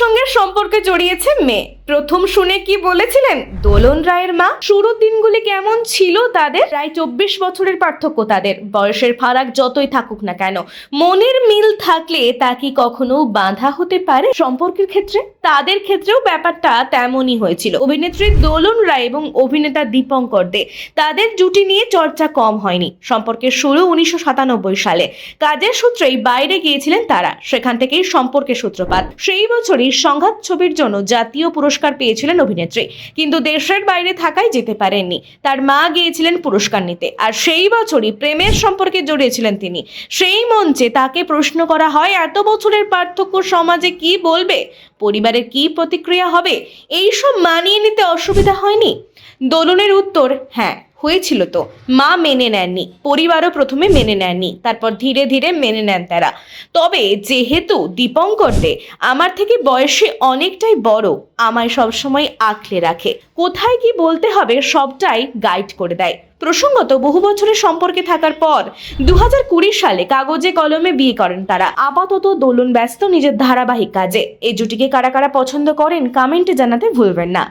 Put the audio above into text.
সঙ্গে সম্পর্কে জড়িয়েছে মেয়ে। প্রথম শুনে কি বলেছিলেন দোলন রায়ের মা? শুরুর দিনগুলি কেমন ছিল তাদের? প্রায় 24 বছরের পার্থক্য তাদের। বয়সের ফারাক যতই থাকুক না কেন, মনের মিল থাকলে তা কি কখনো বাধা হতে পারে সম্পর্কের ক্ষেত্রে? তাদের ক্ষেত্রেও ব্যাপারটা তেমনই হয়েছিল। অভিনেত্রী দোলন রায় এবং অভিনেতা দীপঙ্কর দে, তাদের জুটি নিয়ে চর্চা কম হয়নি। সম্পর্কের শুরু 1997 সালে। কাজের সূত্রেই বাইরে গিয়েছিলেন তারা, সেখান থেকেই সম্পর্কের সূত্রপাত। সেই বছরই সংঘাত ছবির জন্য জাতীয় পুরস্কার পেয়েছিলেন অভিনেত্রী, কিন্তু দেশের বাইরে থাকায় যেতে পারেননি। তার মা গিয়েছিলেন পুরস্কার নিতে, আর সেই বছরই প্রেমের সম্পর্কে জড়িয়েছিলেন তিনি। সেই মঞ্চে তাকে প্রশ্ন করা হয়, এত বছরের পার্থক্য সমাজে কি বলবে, পরিবারের কি প্রতিক্রিয়া হবে, এইসব মানিয়ে নিতে অসুবিধা হয়নি? দোলনের উত্তর, হ্যাঁ হয়েছিল তো। মা মেনে নেননি, পরিবারও প্রথমে মেনে নেননি, তারপর ধীরে ধীরে মেনে নেন তারা। তবে যেহেতু দীপঙ্কর দে আমার থেকে বয়সে অনেকটাই বড়, আমায় সবসময় আঁকলে রাখে, কোথায় কি বলতে হবে সবটাই গাইড করে দেয়। প্রসঙ্গত, বহু বছরের সম্পর্কে থাকার পর 2020 সালে কাগজে কলমে বিয়ে করেন তারা। আপাতত দোলন ব্যস্ত নিজের ধারাবাহিক কাজে। এই জুটিকে কারা কারা পছন্দ করেন কমেন্টে জানাতে ভুলবেন না।